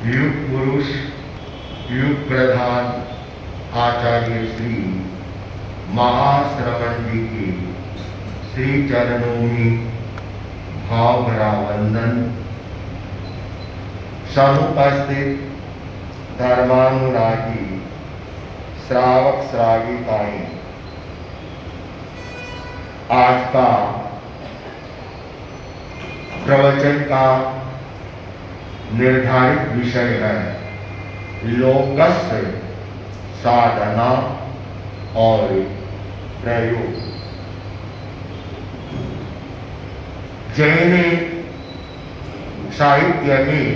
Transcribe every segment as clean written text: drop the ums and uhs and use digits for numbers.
युग पुरुष युग प्रधान आचार्य श्री महाश्रवण जी के श्री चरणों में भाव भरा वंदन। समुपस्थित धर्मानुरागी श्रावक श्राविकाएं, आज का प्रवचन का निर्धारित विषय है लोकस्य साधना और प्रयोग। जैन साहित्य में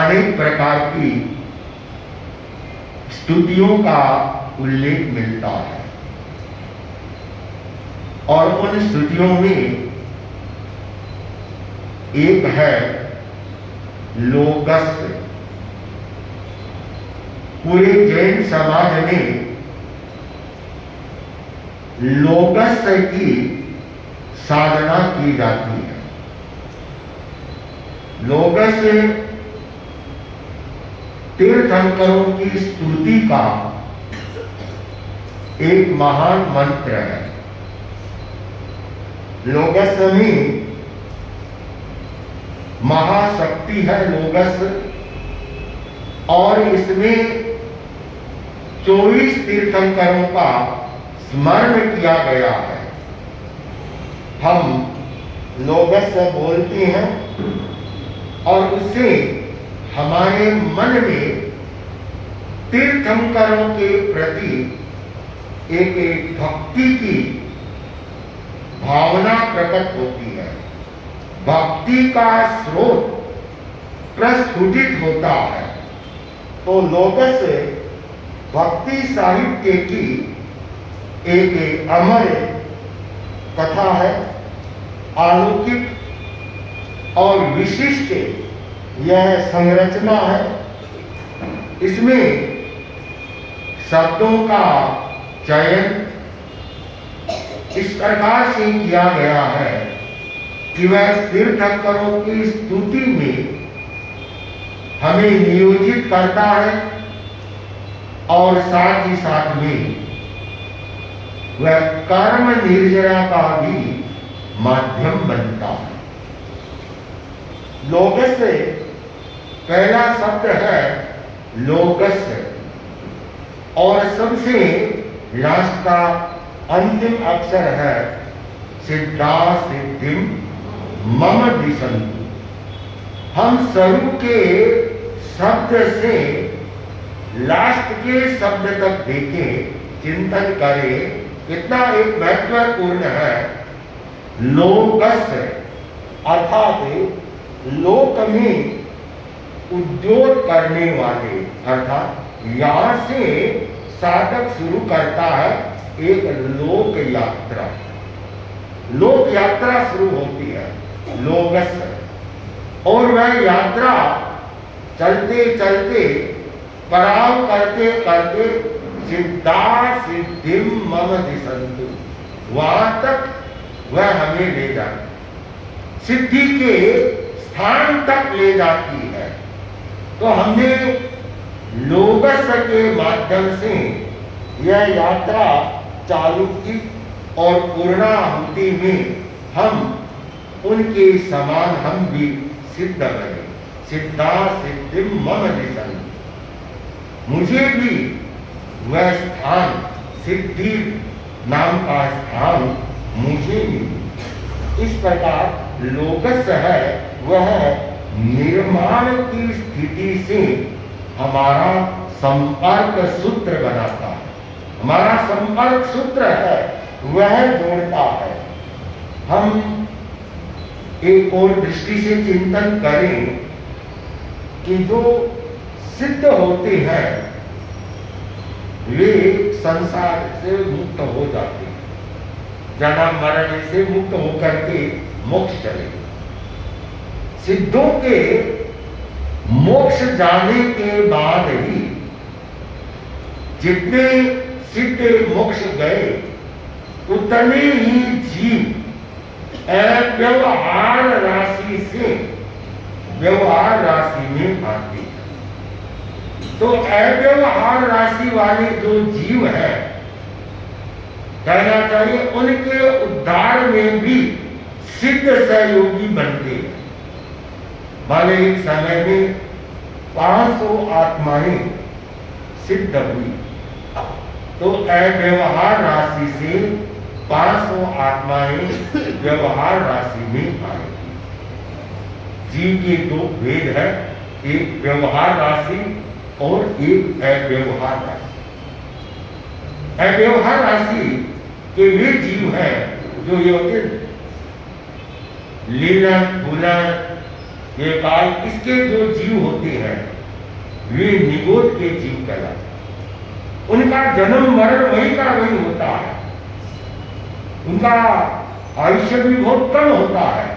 अनेक प्रकार की स्तुतियों का उल्लेख मिलता है और उन स्तुतियों में एक है लोकस्य। पूरे जैन समाज में लोकस्य की साधना की जाती है। लोकस्य तीर्थंकरों की स्तुति का एक महान मंत्र है। लोकस्य में महाशक्ति है लोकस्य, और इसमें 24 तीर्थंकरों का स्मरण किया गया है। हम लोकस्य बोलते हैं और उससे हमारे मन में तीर्थंकरों के प्रति एक भक्ति की भावना प्रकट होती है। भक्ति का स्रोत प्रस्फुटित होता है। तो लोकस्य भक्ति साहित्य की एक अमर कथा है। अलौकिक और विशिष्ट यह संरचना है। इसमें शब्दों का चयन इस प्रकार से किया गया है कि वह तीर्थंकरों की स्तुति में हमें नियोजित करता है और साथ ही साथ में वह कर्म निर्जरा का भी माध्यम बनता है। लोकस्य पहला शब्द है लोकस्य और सबसे लास्ट का अंतिम अक्षर है सिद्धा सिद्धिम मम दिशन्तु। हम शुरू के शब्द से लास्ट के शब्द तक देखें, चिंतन करें, कितना एक महत्वपूर्ण है। लोकस्य अर्थात लोक में उद्योग करने वाले, अर्थात यहां से साधक शुरू करता है एक लोक यात्रा। लोक यात्रा शुरू होती है लोकस्य, और वह यात्रा चलते चलते पड़ाव करते करते सिद्धा सिद्धिम मम दिशन्तु, वहां तक वह हमें ले जाती, सिद्धि के स्थान तक ले जाती है। तो हमने लोकस्य के माध्यम से यह यात्रा चालू की और पूर्णाहुति में हम उनके समान हम भी सिद्ध बने। सिद्धा सिद्धिम मम दिशन्तु, मुझे भी वह स्थान, सिद्धि नाम का स्थान मुझे भी। इस प्रकार लोकस्य है वह निर्माण की स्थिति से हमारा संपर्क सूत्र बनाता है। हमारा संपर्क सूत्र है वह जोड़ता है। हम एक और दृष्टि से चिंतन करें कि जो सिद्ध होते हैं वे संसार से मुक्त हो जाते हैं, जन्म मरण से मुक्त होकर के मोक्ष चले। सिद्धों के मोक्ष जाने के बाद ही जितने सिद्ध मोक्ष गए उतने ही जीव व्यवहार राशि से व्यवहार राशि में आती है। तो अव्यवहार राशि वाले जो जीव है, कहना चाहिए उनके उद्धार में भी सिद्ध सहयोगी बनते हैं। भले एक समय में 500 आत्माएं सिद्ध हुई, तो अव्यवहार राशि से 500 आत्माएं व्यवहार राशि में आएगी। जीव के दो भेद है, एक व्यवहार राशि और एक अव्यवहार राशि। अव्यवहार राशि के वे जीव हैं जो ये होते लीलन फूलन ये काल, इसके जो जीव होते हैं वे निगोद के जीव कहलाते। उनका जन्म मरण वही का वही होता है, उनका आयुष्य भी बहुत कम होता है।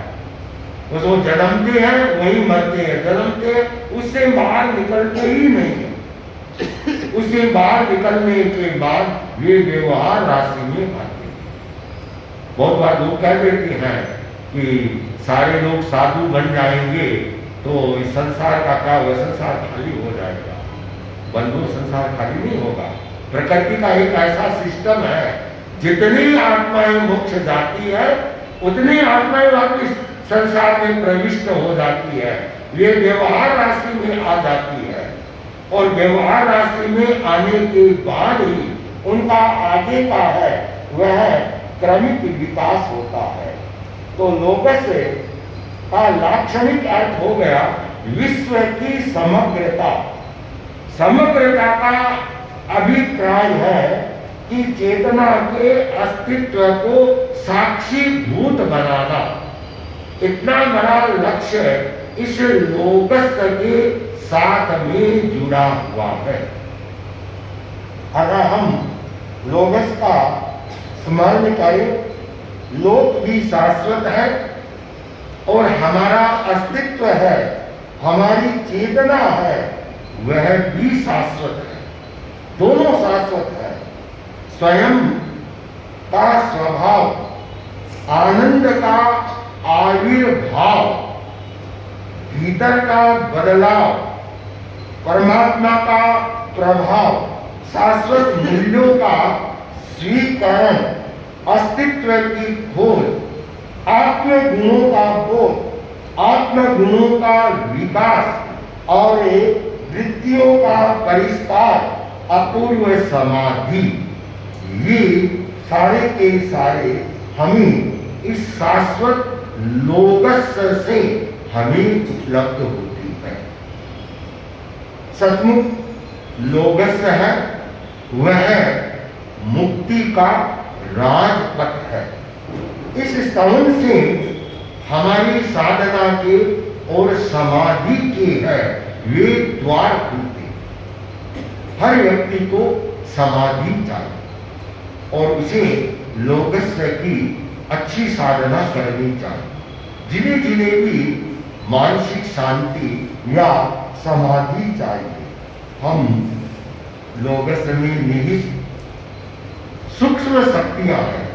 वो जन्मते हैं वही मरते हैं, जन्मते हैं उससे बाहर निकलते ही नहीं है। उससे बाहर निकलने के बाद वे व्यवहार राशि में आते हैं। बहुत बार लोग कह देते हैं कि सारे लोग साधु बन जाएंगे तो इस संसार का क्या हुआ, संसार खाली हो जाएगा। बंधु, संसार खाली नहीं होगा। प्रकृति का एक ऐसा सिस्टम है, जितनी आत्माएं मोक्ष जाती है उतनी आत्माएं वापस संसार में प्रविष्ट हो जाती है। वे व्यवहार राशि में आ जाती है और व्यवहार राशि में आने के बाद ही उनका आगे का है वह क्रमिक विकास होता है। तो लोकस का लाक्षणिक अर्थ हो गया विश्व की समग्रता। समग्रता का अभिप्राय है कि चेतना के अस्तित्व को साक्षीभूत बनाना। इतना बड़ा लक्ष्य इस लोकस के साथ में जुड़ा हुआ है। अगर हम लोकस का स्मरण करें, लोक भी शाश्वत है और हमारा अस्तित्व है, हमारी चेतना है, वह भी शाश्वत है। दोनों शाश्वत है। स्वयं का स्वभाव, आनंद का आविर्भाव, भीतर का बदलाव, परमात्मा का प्रभाव, शाश्वत मूल्यों का स्वीकरण, अस्तित्व की खोज, आत्म गुणों का बोध, आत्म गुणों का विकास और वृत्तियों का परिष्कार, अपूर्व समाधि, ये सारे के सारे हमें इस शाश्वत लोकस से हमें उपलब्ध होती है। सचमुच लोकस है वह मुक्ति का राजपथ है। इस स्थान से हमारी साधना के और समाधि के है वे द्वार खुलते। हर व्यक्ति को समाधि चाहिए और उसे लोकस की अच्छी साधना करनी चाहिए। जिन्हें जिन्हें भी मानसिक शांति या समाधि चाहिए, हम लोकस में निहित सूक्ष्म शक्तियां हैं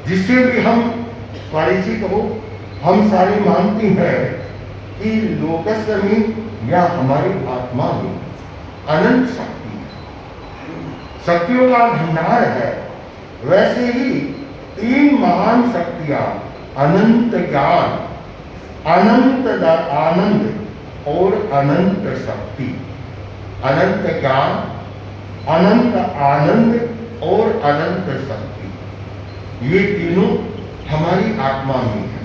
जिससे भी हम परिचित हो। हम सारे मानते हैं कि लोकस में या हमारी आत्मा में अनंत शक्ति है, शक्तियों का भंडार है। वैसे ही 3 महान शक्तियां अनंत ज्ञान, अनंत आनंद और अनंत शक्ति। अनंत ज्ञान, अनंत आनंद और अनंत शक्ति, ये तीनों हमारी आत्मा में है।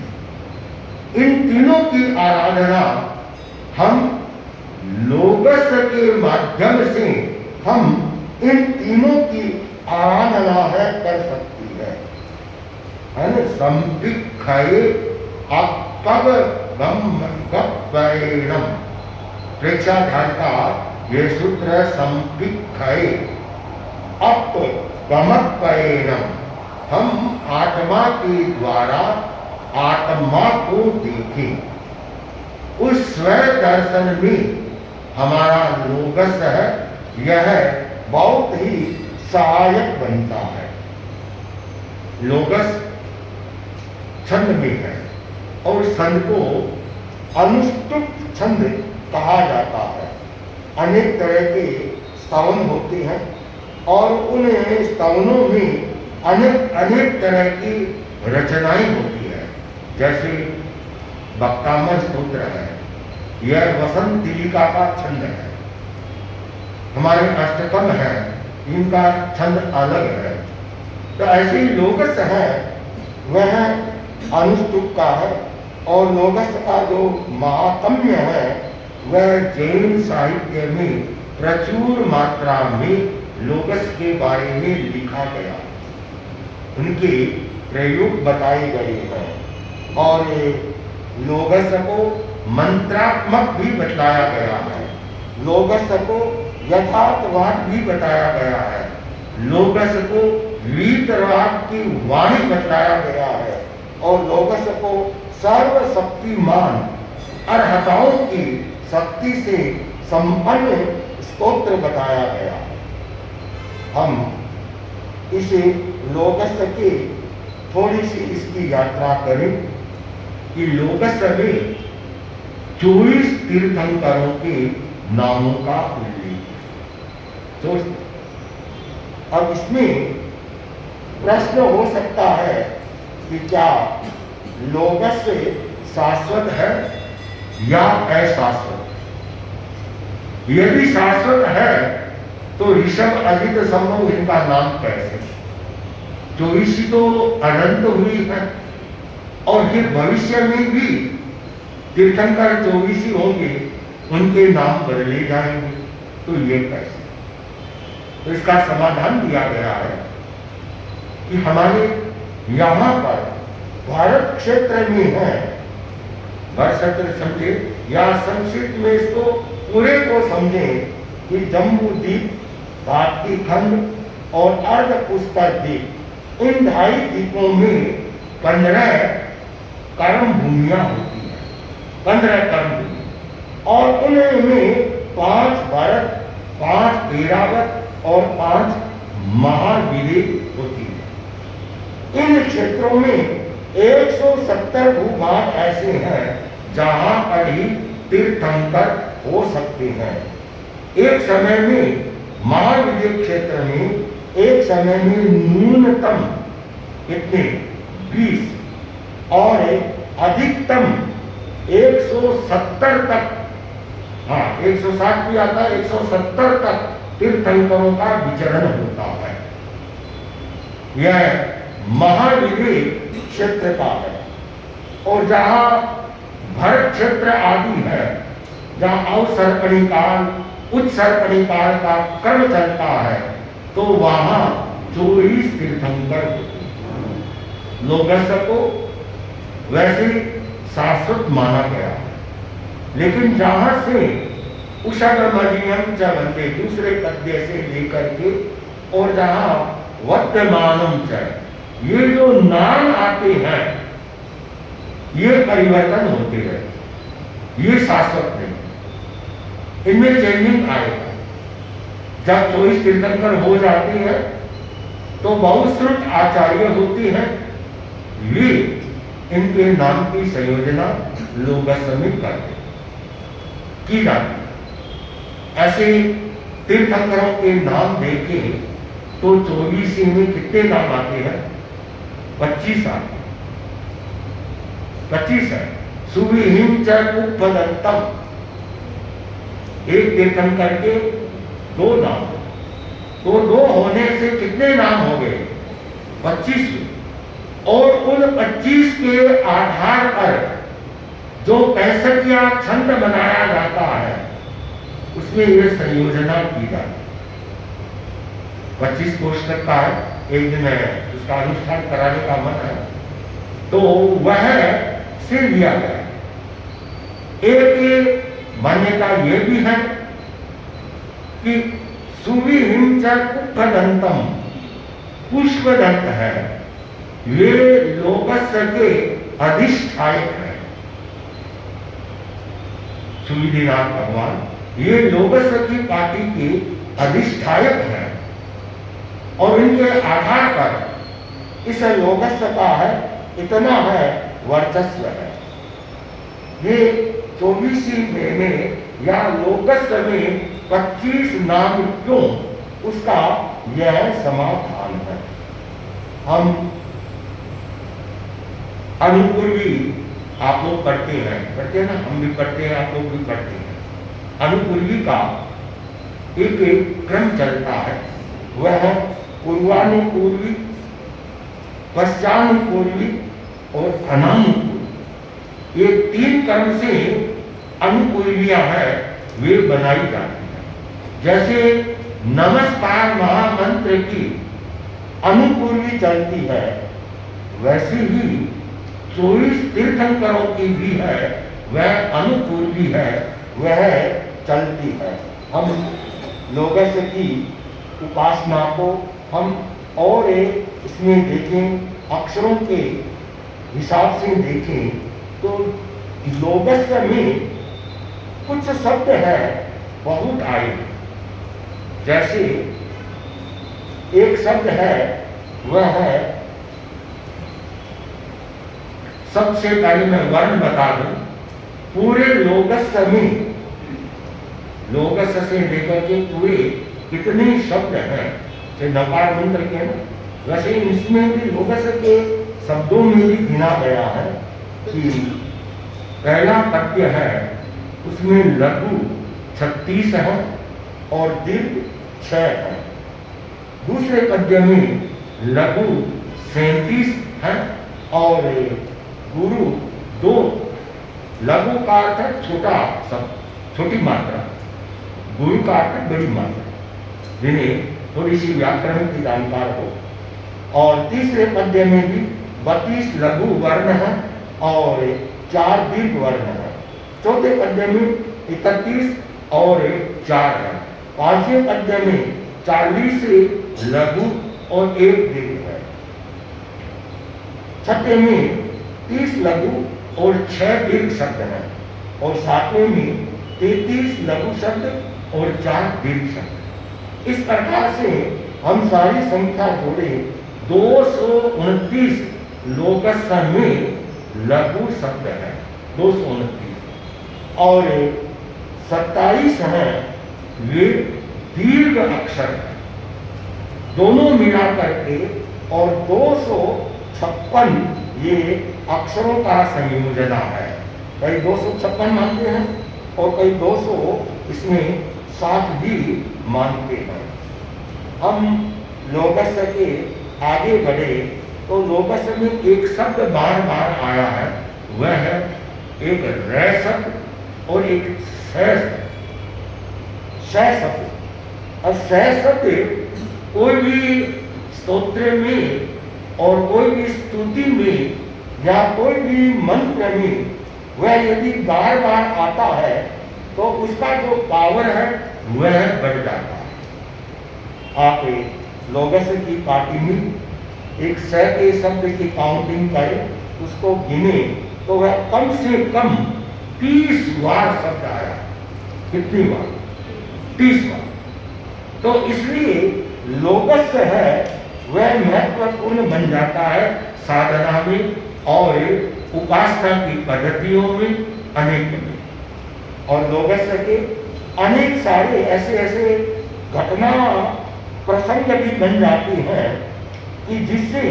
इन तीनों की आराधना हम लोकस के माध्यम से हम इन तीनों की आराधना है कर सकती है। संपिक्षये अपगमगपैणम, प्रेक्षा ध्यान का ये सूत्र संपिक्षये अपगमगपैणम। हम आत्मा के द्वारा आत्मा को देखें। उस स्वयं दर्शन में हमारा लोकस है, यह बहुत ही सहायक बनता है। लोकस छंद में है और छंद को अनुष्टुप छंद कहा जाता है। अनेक तरह के स्तवन होते हैं और उन स्तवनों में अनेक अनेक तरह की रचनाएं होती है। जैसे वक्तामज स्तोत्र है, यह वसंत तिलिका का छंद है। हमारे अष्टकम है, इनका छंद अलग है। तो ऐसे ही लोकस है, वह अनुष्टुप का है। और लोकस का जो महात्म्य है वह जैन साहित्य में प्रचुर मात्रा में लोकस के बारे में लिखा गया, उनके प्रयोग बताए गए हैं। और लोगस को मंत्रात्मक भी बताया गया है, लोगस को यथार्थवाद भी बताया गया है, लोगस को वीतराग की वाणी बताया गया है और लोगस को सर्वशक्तिमान अर्हताओं की शक्ति से संपन्न स्तोत्र बताया गया। हम इसे लोगस के थोड़ी सी इसकी यात्रा करें कि लोगस में 24 तीर्थंकरों के नामों का उल्लेख है। तो अब इसमें प्रश्न हो सकता है कि क्या लोगस शाश्वत है या अशाश्वत? यदि शाश्वत है तो ऋषभ, अजित, संभव इनका नाम कैसे? 24 तो अनंत हुई है और फिर भविष्य में भी तीर्थंकर 24 होंगे, उनके नाम बदले जाएंगे, तो ये कैसे? तो इसका समाधान दिया गया है कि हमारे यहाँ पर भारत क्षेत्र में है, भारत क्षेत्र समझे या संक्षिप्त में इसको पूरे को समझे कि जम्बू द्वीप, भारती खंड और अर्ध पुष्कर द्वीप, इन 2.5 द्वीपों में 15 कर्म भूमियां होती हैं, 15 कर्म भूमि, और उनमें 5 भरत, 5 ऐरावत और 5 महाविदेह होती है। इन क्षेत्रों में 170 भूभाग ऐसे हैं जहां पर ही तीर्थंकर हो सकते हैं। एक समय में महाविदेह क्षेत्र में एक समय में न्यूनतम कितने 20 और अधिकतम 170 तक, हाँ 160 भी आता है, 170 तक तीर्थंकरों का विचरण होता है। यह महाविदेह क्षेत्र का है। और जहां भरत क्षेत्र आदि है, जहां अवसर्पणी काल, उत्सर्पणी काल का क्रम चलता है, तो वहां 24 तीर्थंकर होते हैं। लोगस को वैसे शाश्वत माना गया है, लेकिन जहां से उषगमनियम च बनते, दूसरे पद्य से लेकर के, और जहां वर्तमानम च, ये जो नाम आते हैं ये परिवर्तन होते हैं, ये शाश्वत नहीं, इनमें चेंजिंग आएगा। जब 24 तीर्थंकर हो जाती है तो बहुश्रुत आचार्य होती हैं, वे इनके नाम की संयोजना लोगस में करते की जाती है। ऐसे तीर्थंकरों के नाम देखे तो 24 में कितने नाम आते हैं? 25 आते, 25 है। सुविहिम च उपदंतम, एक तीर्थंकर के 2 नाम, तो 2 होने से कितने नाम हो गए? 25। और उन 25 के आधार पर जो 65 छंद बनाया जाता है उसमें यह संयोजना की जाती है। 25 कोष्ठक का है, एक दिन उसका अनुष्ठान कराने का मन है, तो वह से लिया गया। एक मान्यता यह भी है कि सुविहिम च उपदंतम, पुष्पदंत है, वे लोगस के अधिष्ठायक है। सूर्यनाथ भगवान ये लोगस की पार्टी के अधिष्ठायक है और इनके आधार पर इस लोगस का है इतना है वर्चस्व है। ये 24वीं महीने या लोकस में 25 नाम क्यों, उसका यह समाधान है। हम अनुपूर्वी आप लोग पढ़ते हैं ना, हम भी पढ़ते हैं, आप लोग भी पढ़ते हैं। अनुपूर्वी का एक एक क्रम चलता है, वह है पूर्वानुपूर्वी, पश्चानुपूर्वी और अनानुपूर्वी। ये 3 क्रम से अनुपूर्वियां हैं, वे बनाई जाती हैं। जैसे नमस्कार महामंत्र की अनुपूर्वी चलती है, वैसे ही 24 तीर्थंकरों की भी है, वह अनुपूर्वी है, वह चलती है। हम लोगस की उपासना को हम और इसमें देखें, अक्षरों के हिसाब से देखें तो लोगस में कुछ शब्द है बहुत आए। जैसे एक शब्द है, वह है, सबसे पहले मैं वर्ण बता दूं, पूरे लोगस में, लोगस से लेकर के पूरे कितने शब्द हैं, जैसे नकार मंत्र के ना, वैसे इसमें भी लोगस के शब्दों में भी गिना गया है कि पहला पद्य है, उसमें लघु 36 है और दीर्घ 6 है। दूसरे पद्य में लघु 37 है और गुरु 2। लघु का अर्थ है छोटा शब्द, छोटी मात्रा, गुरु का अर्थ है बड़ी मात्रा, जिन्हें थोड़ी सी व्याकरण की जानकार हो। और तीसरे पद्य में भी 32 लघु वर्ण है और 4 दीर्घ वर्ण है। चौथे पद्य में 31 और 4 है। पांचवें पद्य में 40 लघु और 1 दीर्घ है। छठे में 30 लघु और 6 दीर्घ शब्द हैं और सातवें में 33 लघु शब्द और 4 दीर्घ शब्द। इस प्रकार से हम सारी संख्या जोड़े 229 लोकस में लघु शब्द है, 229 और 27 हैं वे दीर्घ अक्षर हैं, दोनों मिला करके, और 256 ये अक्षरों का संयोजना है। कई 256 मानते हैं और कई 200 इसमें 60 भी मानते हैं। हम लोगस के आगे बढ़े तो लोगस में एक शब्द बार बार आया है, वह है एक रै शब्द और एक सै शब्द। और सै शब्द कोई भी स्तोत्र में और कोई भी स्तुति में या कोई भी मंत्र में वह यदि बार बार आता है तो उसका जो पावर है वह बढ़ जाता है। आप लोगस की पार्टी में एक सै के शब्द की काउंटिंग करें, उसको गिने तो वह कम से कम 30 बार शब्द आया। कितनी बार? 30 बार। तो इसलिए लोगस है वह महत्वपूर्ण बन जाता है साधना में और उपासना की पद्धतियों में, अनेक में। और लोगस के अनेक सारे ऐसे ऐसे घटना प्रसंग भी बन जाती हैं कि जिससे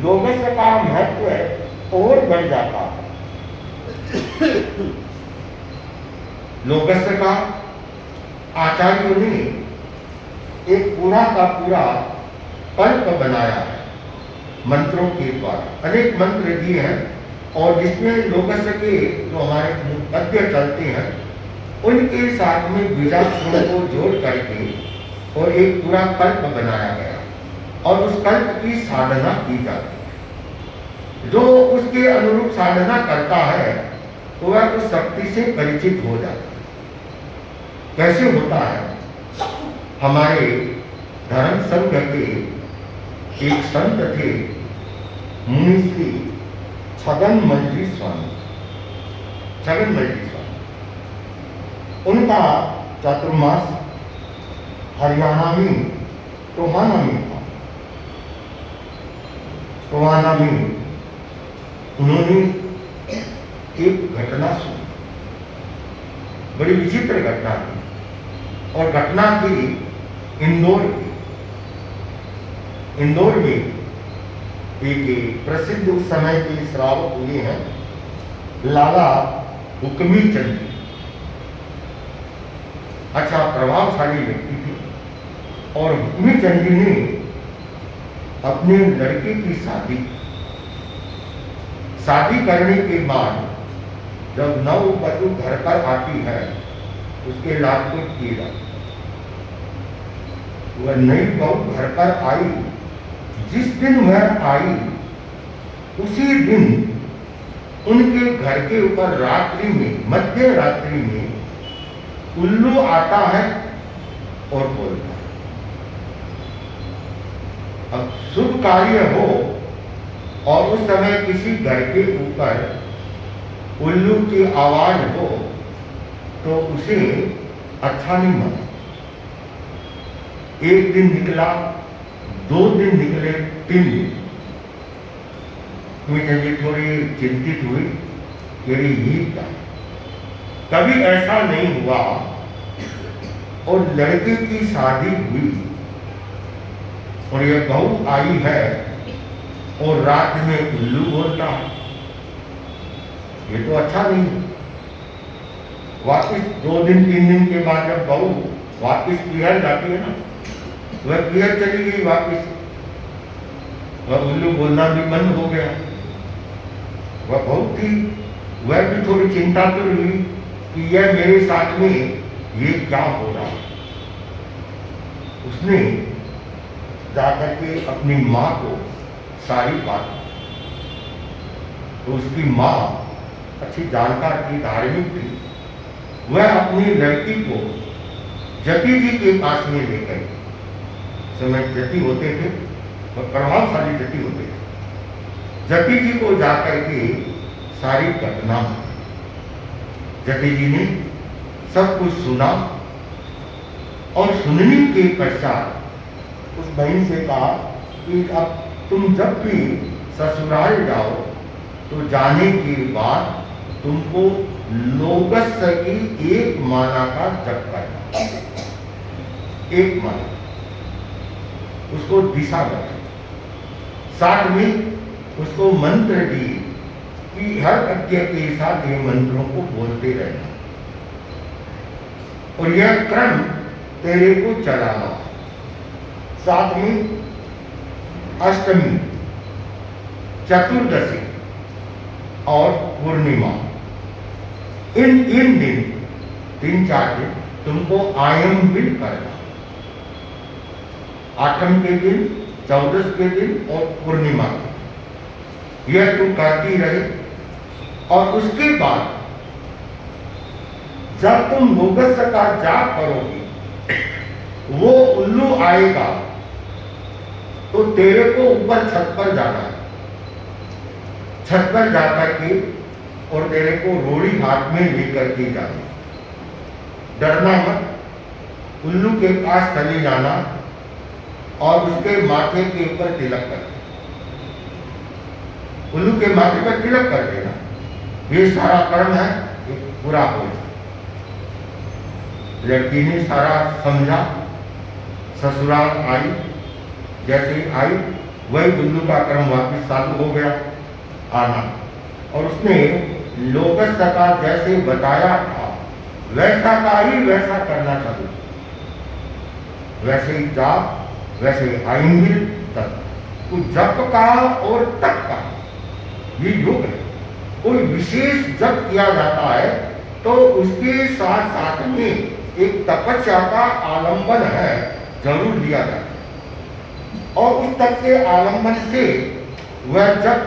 लोगस का महत्व और बढ़ जाता है। लोगस का आचार्यों ने एक पूरा का पूरा कल्प बनाया है मंत्रों के द्वारा। अनेक मंत्र दिए हैं और जिसमें लोगस के जो हमारे पद्य चलते हैं उनके साथ में बीजाक्षरों को जोड़ करके और एक पूरा कल्प बनाया गया और उस कल्प की साधना की जाती है। जो उसके अनुरूप साधना करता है तो वह उस शक्ति से परिचित हो जाता है। कैसे होता है? हमारे धर्म संघ के एक संत थे, मुनि श्री छगनमल जी स्वामी। उनका चातुर्मास हरियाणा में टोहाना में था। टोहाना में उन्होंने एक घटना सुनी। बड़ी विचित्र घटना थी, और घटना थी इंदौर की। इंदौर में एक प्रसिद्ध उस समय के श्रावक हुए हैं लाला हुक्मी चंद जी। अच्छा प्रभावशाली व्यक्ति थे, और हुक्मी चंद जी ने अपने लड़के की शादी करने के बाद जब नववधू घर पर आती है, उसके लाभ को किए जाते। वह नई बहू घर पर आई, जिस दिन वह आई उसी दिन उनके घर के ऊपर रात्रि में, मध्य रात्रि में उल्लू आता है और बोलता है। अब शुभ कार्य हो और उस समय किसी घर के ऊपर उल्लू की आवाज हो तो उसे अच्छा नहीं माना। एक दिन निकला, 2 दिन निकले, 3 दिन। मुझे थोड़ी चिंतित हुई कि ये क्या, कभी ऐसा नहीं हुआ। और लड़के की शादी हुई और यह बहू आई है और रात में उल्लू बोलता है, ये तो अच्छा नहीं। वापिस 2 दिन 3 दिन के बाद जब बहू वापिस पिहर जाती है ना, वह पिहर चली गई वापिस, वह उल्लू बोलना भी बंद हो गया। वह बहू थी, वह भी थोड़ी चिंता तो हुई कि यह मेरे साथ में ये क्या हो रहा है। उसने जाकर के अपनी माँ को सारी बात, तो उसकी माँ अच्छी जानकार थी, धार्मिक थी। वह अपनी लड़की को जति जी के पास में ले गई। समय जति होते थे, वह प्रभावशाली जति होते थे। जति जी को जाकर के सारी घटना, जति जी ने सब कुछ सुना और सुनने के पश्चात उस बहन से कहा कि अब तुम जब भी ससुराल जाओ तो जाने के बाद तुमको लोगस की 1 माला का जप करना, 1 माला, उसको दिशा बताई। साथ में उसको मंत्र दी कि हर यज्ञ के साथ ये मंत्रों को बोलते रहना और यह क्रम तेरे को चलाना। साथ में अष्टमी, चतुर्दशी और पूर्णिमा, इन दिन 3-4 दिन तुमको आयम बिल करना। 8वीं के दिन, 14 के दिन और पूर्णिमा के, यह तुम करती रहे। और उसके बाद जब तुम लोगस का जाप करोगी, वो उल्लू आएगा तो तेरे को ऊपर छत पर जाना है। छत पर जाकर के और तेरे को रोड़ी हाथ में लेकर के जाना, डरना मत। उल्लू के पास चले जाना और उसके माथे के ऊपर तिलक कर, उल्लू के माथे पर तिलक कर देना। ये सारा कर्म है, पूरा हो जाए। लड़की ने सारा समझा, ससुराल आई, जैसे आई वही उल्लू का क्रम वापिस चालू हो गया आना। और उसने लोगस का जैसे बताया था वैसा का ही वैसा करना चालू, वैसे ही जाप, वैसे ही आइंगिल तक। तो जप का और तप का ये योग है। कोई विशेष जप किया जाता है तो उसके साथ साथ में एक तपस्या का आलंबन है, जरूर लिया जाता है। और उस तप के आलंबन से वह जप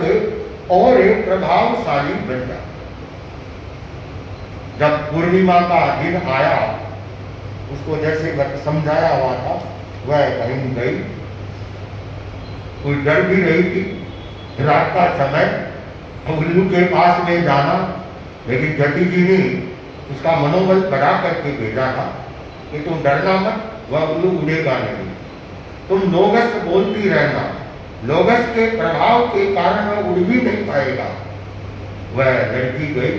और एक प्रभावशाली बन जाता। जब पूर्णिमा का दिन आया, उसको जैसे समझाया हुआ था वह कहीं गई, कोई डर भी रही थी, रात का समय उल्लू के पास में जाना। लेकिन जति जी ने उसका मनोबल बढ़ा करके भेजा था कि तुम डरना मत, वह उल्लू उड़ेगा नहीं, तुम लोगस बोलती रहना, लोगस के प्रभाव के कारण वह उड़ भी नहीं पाएगा। वह लड़की गई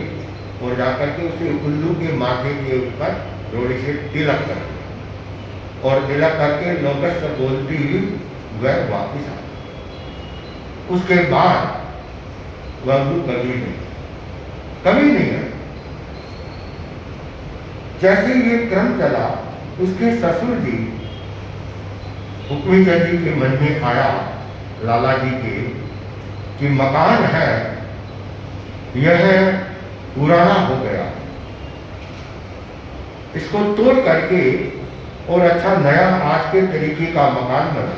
और जाकर के उसे उल्लू के माथे के ऊपर थोड़ी से तिलक कर दिया और तिलक करके लोगस से बोलती हुई वह वापिस आ गई। उसके बाद वह उल्लू कभी नहीं है। जैसे ये क्रम चला, उसके ससुर जी हुक्मीचंद जी के मन में आया, लाला जी के, कि मकान है यह पुराना हो गया, इसको तोड़ करके और अच्छा नया आज के तरीके का मकान बना।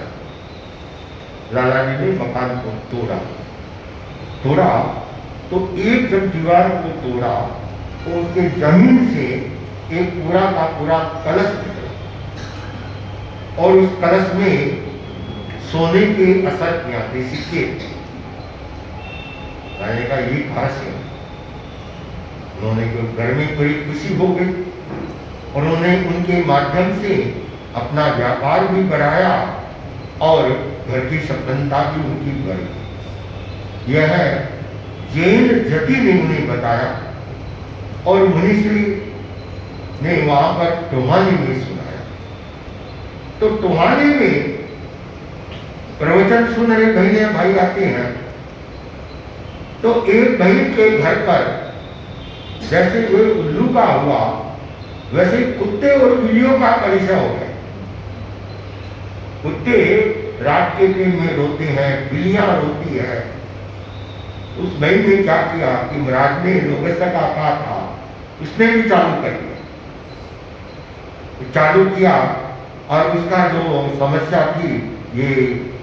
लाला जी ने मकान को तोड़ा तो एक जब दीवार को तोड़ा तो उसके जमीन से एक पूरा का पूरा कलश निकला और उस कलश में सोने के असर किया थे, सिक्के। कहने का ये खास है। उन्होंने को घर में बड़ी खुशी हो गई और उन्होंने उनके माध्यम से अपना व्यापार भी बढ़ाया और घर की संपन्नता भी उनकी बढ़ी। यह जैन जति ने उन्हें बताया और मुनिश्री ने वहां पर टोहानी में सुनाया। तो टोहानी में प्रवचन सुन रहे बहने भाई आते हैं, तो एक बहन के घर पर जैसे वो उल्लू का हुआ, वैसे कुत्ते और बिल्लियों का परिचय हो गया। कुत्ते रात के दिन में रोते हैं, बिल्लियां रोती है। उस बहन ने क्या किया कि महाराज ने लोगस्था का कहा था, उसने भी चालू कर दिया। चालू किया और उसका जो समस्या थी, ये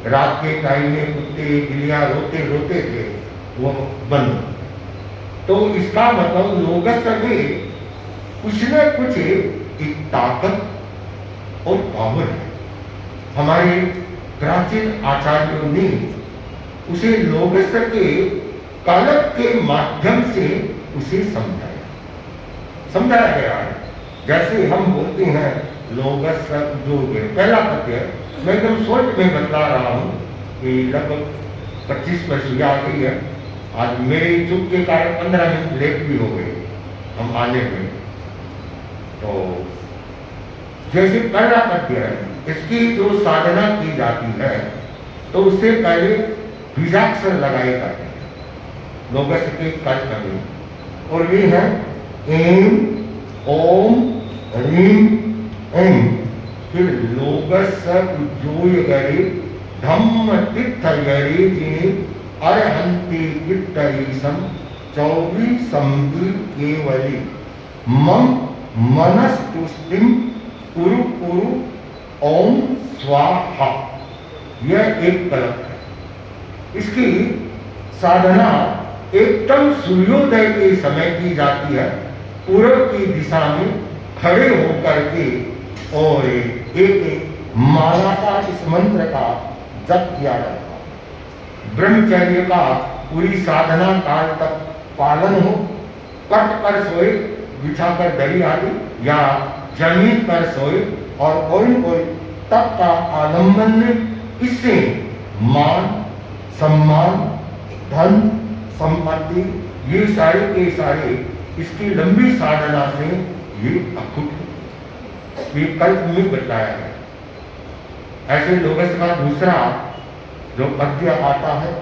रात के टाइम में कुत्ते बिल्लियां रोते रोते थे, वो बंद। तो इसका मतलब लोगस्था में कुछ न कुछ एक ताकत और पावर है। हमारे प्राचीन आचार्यों ने उसे लोगस्था के कालक के माध्यम से उसे समझाया गया है। जैसे हम बोलते हैं लोगस्था जो पहला पद्य, मैं एकदम शॉर्ट में बतला रहा हूँ कि लगभग 25 वर्ष आ गई है। आज मेरे चुप के कारण 15 मिनट लेट भी हो गए हम आने में। तो जैसे पहला पद्य है, इसकी जो साधना की जाती है तो उससे पहले बीजाक्षर लगाए जाते हैं लोगस्थ के कल्प में, और वे है एम, ओम, रीम, एम। फिर लोगस्थ जोय गरे धम्म तीर्थ गरे जिने अरहंती कीर्तरीसम 24 संबीर केवली मम मनस्तुष्टिम कुरु कुरु ओम स्वाहा। यह एक कल्प है। इसकी साधना एकदम सूर्योदय के समय की जाती है, पूर्व की दिशा में खड़े होकर के, और एक माला का इस मंत्र का जप किया जाता है। ब्रह्मचर्य का पूरी साधना काल तक पालन हो, कट पर सोए, बिछाकर दरी आदि या जमीन पर सोए, और कोई तप का आलम्बन में इससे मान, सम्मान, धन, संपत्ति, ये सारे के सारे इसकी लंबी साधना से ये अखुट, ये कल्प में बताया है। ऐसे लोगस्थ का दूसरा जो पद्य आता है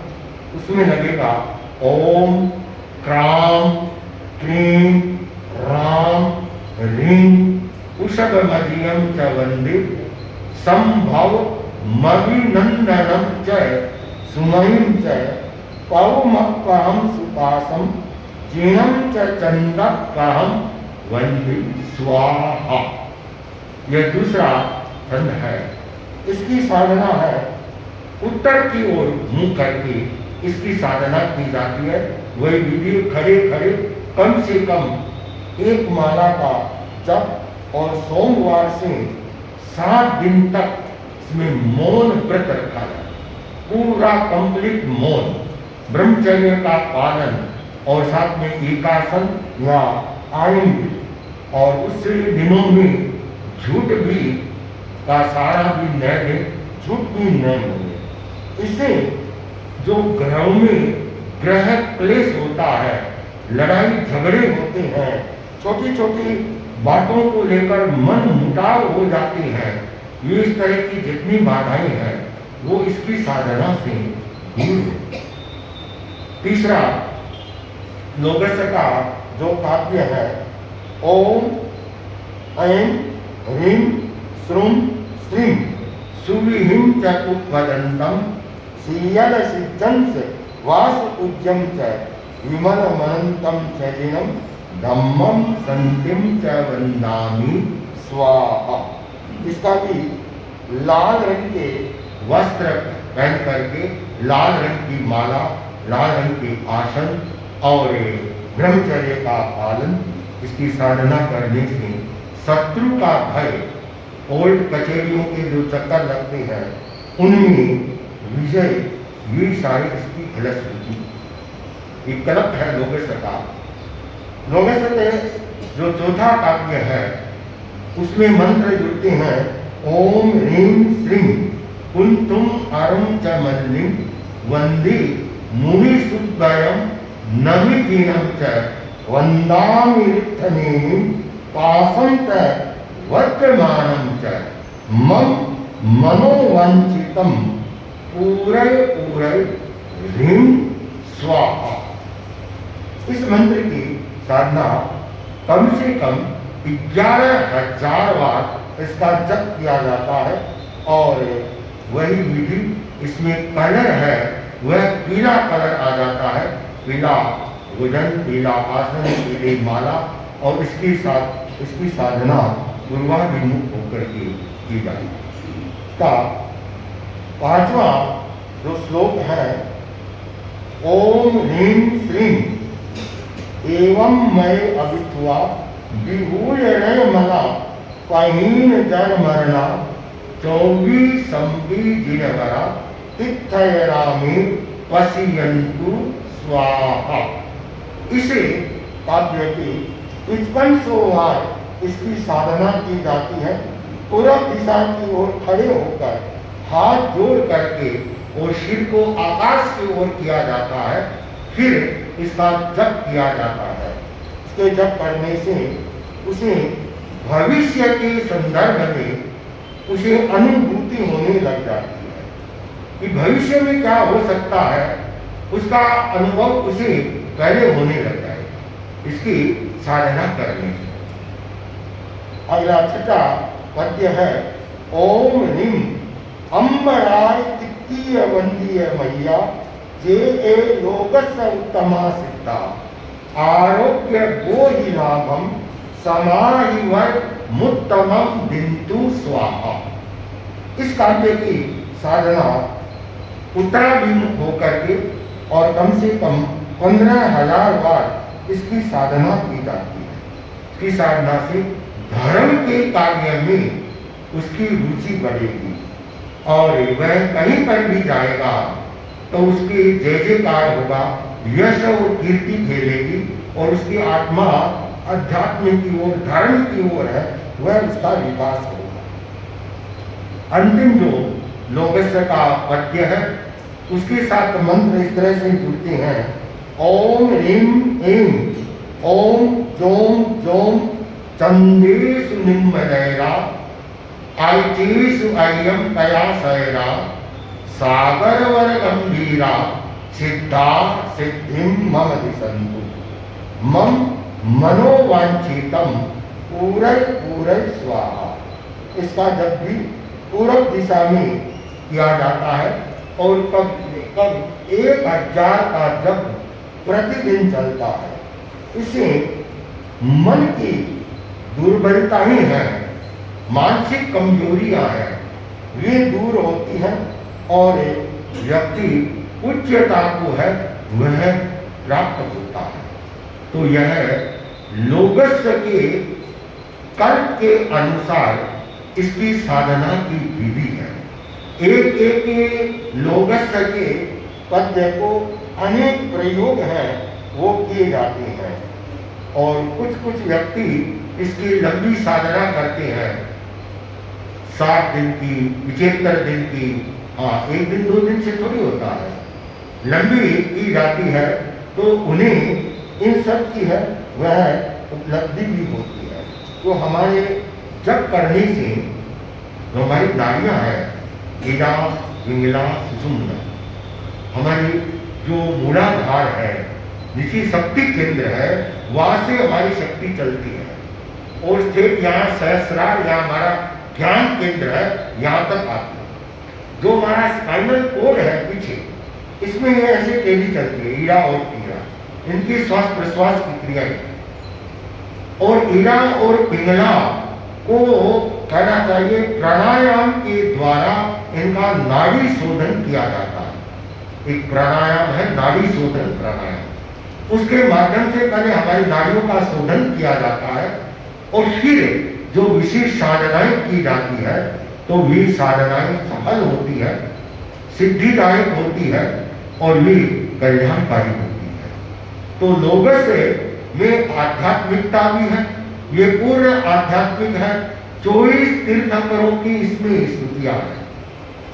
उसमें लगेगा ओम क्राम क्रीम राम रीम उषभ मदियम च वंदे संभव मविनंदनम च सुमयिम च पवमक्कहम सुपासम जीणम च चंदक्कहम वंदे स्वाहा। यह दूसरा छंद है। इसकी साधना है उत्तर की ओर मुंह करके इसकी साधना की जाती है। वही विधि खड़े खड़े कम से कम एक माला का जप, और सोमवार से 7 दिन तक इसमें मौन व्रत रखा जाए, पूरा कंप्लीट मौन, ब्रह्मचर्य का पालन, और साथ में एकासन या आयन भी, और उससे दिनों में झूठ भी का सारा भी न दे, झूठ भी न बोले। इससे जो ग्रहों में ग्रह क्लेश होता है, लड़ाई झगड़े होते हैं, छोटी छोटी बातों को लेकर मन मुटाव हो जाते हैं, ये इस तरह की जितनी बाधाएं हैं वो इसकी साधना से दूर होती। तीसरा लोगस का जो काव्य है, ओम ऐं ह्रीं श्रूं श्रीं सुविहिं च उपवदन्तं सीयल सिद्धं च वास पूज्यं च विमल मनंतं च जिनं धम्मं संतिं च वन्दामि स्वाहा। इसका भी लाल रंग के वस्त्र पहन करके, लाल रंग की माला, लाल रंग के आसन और ब्रह्मचर्य का पालन, इसकी साधना करने से शत्रु का भय, कोर्ट कचहरियों के जो चक्कर लगते हैं उनमें विजय, ये सारी इसकी फलश्रुति। एक कल्प है लोगस का। लोगस के जो चौथा काव्य है उसमें मंत्र जुड़ते हैं, ओम ह्रीं श्रीं कुंतुम अरुं च मल्लिं वंदे मुनि सुद्वयं नमिदीनं च वंदामि रिक्थनेमिं पासं च वर्तमानं च मम मनोवांछितं पूरय पूरय ह्रीं स्वाहा। इस मंत्र की साधना कम से कम 11,000 बार इसका जप किया जाता है और वही विधि, इसमें कलर है वह पीला कलर आ जाता है, पीला भोजन, पीला आसन, पीली माला, और इसकी साधना पूर्वाभिमुख होकर के की जाती है। का पांचवा जो श्लोक है, ओम ह्रीं श्रीं एवं मय अवित्वा विभूय रे मला पहीन जन मरना 24 संबी जिनवरा तिथयरामी पसियंतु स्वाहा। इसे काव्य की 55 बार इसकी साधना की जाती है। पूर्व दिशा की ओर खड़े होकर हाथ जोड़ करके और सिर को आकाश की ओर किया जाता है, फिर इसका जप किया जाता है। इसके जप करने से उसे भविष्य के संदर्भ में उसे अनुभूति होने लग जाती है कि भविष्य में क्या हो सकता है, उसका अनुभव उसे पहले होने लग जाएगा इसकी साधना करने से। अगला छठा पद्य है, ओम ह्रीं अम्बराय तिक्तीय वंदीय मैया जे ए लोकस उत्तमा सिद्धा आरोग्य गोहि लाभम समाहिवर मुत्तमम बिंदु स्वाहा। इस काव्य की साधना उत्तराभिमुख होकर के और कम से कम 15,000 बार इसकी साधना की जाती है। इसकी साधना से धर्म के कार्य में उसकी रुचि बढ़ेगी और वह कहीं पर भी जाएगा तो उसकी जय जयकार होगा, यश और कीर्ति फैलेगी और उसकी आत्मा अध्यात्म की ओर, धर्म की ओर है, वह उसका विकास होगा। अंतिम जो लोगस का पद्य है उसके साथ मंत्र इस तरह से जुड़ते हैं, ओम ह्रीं ऐं ओम जोम जोम चंदेषु निम्मदैरा आयतेषु अय्यम कया सैरा सागरवर गंभीरा सिद्धा सिद्धिं मम दिशन्तु मम मनोवांछितम पूरय पूरय स्वाहा। इसका जब भी पूर्व दिशा में किया जाता है और कब 1000 का जप प्रतिदिन चलता है। इसे मन की दुर्बलताएं हैं, मानसिक कमजोरियां हैं, वे दूर होती हैं और व्यक्ति उच्चता को है वह प्राप्त होता है। तो यह लोगस के कल्प के अनुसार इसकी साधना की विधि है। एक एक लोगस के पद्य को अनेक प्रयोग हैं वो किए जाते हैं और कुछ कुछ व्यक्ति इसकी लंबी साधना करते हैं, 60 दिन की, 75 दिन की। हाँ, 1 दिन 2 दिन से थोड़ी होता है, लंबी की जाती है। तो उन्हें इन सब की है वह उपलब्धि भी होती है। तो हमारे जप करने से जो हमारी नाड़ियाँ हैं, ईड़ा, पिंगला, सुषुम्ना, हमारी जो मूलाधार है, जिसकी शक्ति केंद्र है, वहाँ से हमारी शक्ति चलती है और स्थित यहाँ सहस्रार, यहाँ हमारा ज्ञान केंद्र है, यहाँ तक आती है। जो हमारा स्पाइनल कोड है पीछे, इसमें ये ऐसे तेजी चलती है, ईड़ा और पिंगला, इनकी श्वास प्रश्वास की क्रियाएं। और ईड़ा और पिंगला को कहना चाहिए प्राणायाम के द्वारा इनका नाड़ी शोधन किया जाता है। एक प्राणायाम है नाड़ी शोधन प्राणायाम, उसके माध्यम से पहले हमारी नाड़ियों का शोधन किया जाता है और फिर जो विशेष साधनाएं की जाती है तो वे साधनाएं सफल होती है, सिद्धिदायक होती है और वे कल्याणकारी होती है। तो लोगस में आध्यात्मिकता भी है, ये पूर्ण आध्यात्मिक है। 24 तीर्थंकरों की इसमें स्तुतियां हैं,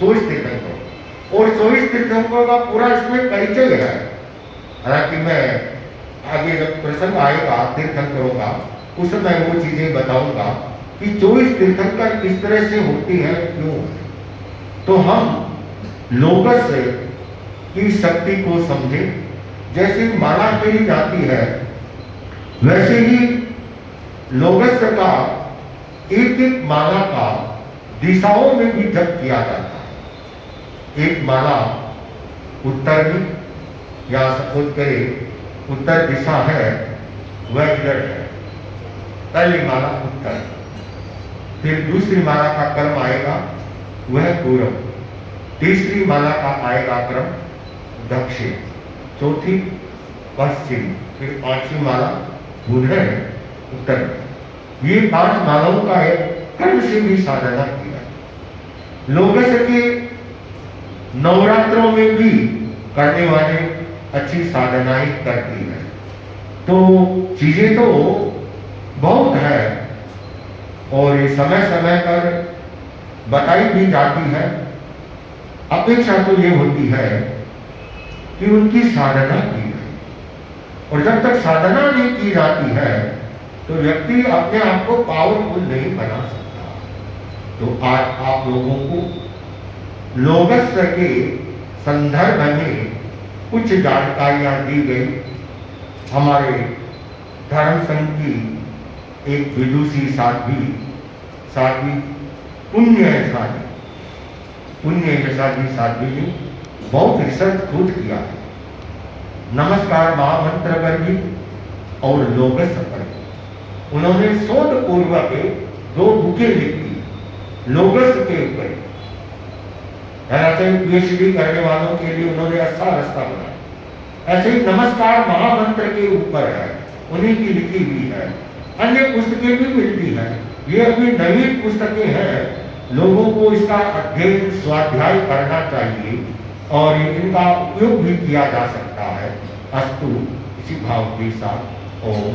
24 तीर्थंकरों, और 24 तीर्थंकरों का पूरा इसमें परिचय है। हालांकि मैं आगे जब प्रसंग आएगा तीर्थंकरों का, उस समय वो चीजें बताऊंगा कि 24 तीर्थंकर किस तरह से होती है, क्यों। तो हम लोगस की शक्ति को समझे। जैसे माला फेरी जाती है, वैसे ही लोगस का एक एक माला का दिशाओं में भी जप किया जाता है। एक माला उत्तर में, या सपोज करें उत्तर दिशा है, वह इधर है, पहली माला उत्तर, फिर दूसरी माला का क्रम आएगा वह पूर्व, तीसरी माला का आएगा क्रम दक्षिण, चौथी पश्चिम, फिर पांचवी माला बुधन उत्तर। ये 5 मालाओं का है, क्रम से भी साधना किया। लोगस के नवरात्रों में भी करने वाले अच्छी साधनाएं करती है। तो चीजें तो बहुत है और ये समय समय पर बताई भी जाती है। अपेक्षा तो ये होती है कि उनकी साधना की जाए, और जब तक साधना नहीं की जाती है तो व्यक्ति अपने आप को पावरफुल नहीं बना सकता। तो आज आप लोगों को लोगस के संदर्भ में कुछ जानकारियां दी गई। हमारे धर्म संघ की एक विदुषी साध्वी पुण्य साध्वी ने बहुत रिसर्च खुद किया है। नमस्कार महामंत्र पर भी और लोगस पर भी उन्होंने शोध पूर्वक 2 बुकें लिखी लोगस के ऊपर। पीएचडी करने वालों के लिए उन्होंने अच्छा रास्ता बनाया। ऐसे ही नमस्कार महामंत्र के ऊपर है, उन्हीं की लिखी हुई है। अन्य पुस्तकें भी मिलती हैं, ये अभी नवीन पुस्तकें हैं। लोगों को इसका अध्ययन स्वाध्याय करना चाहिए और इनका उपयोग भी किया जा सकता है। अस्तु, इसी भाव के साथ ओम।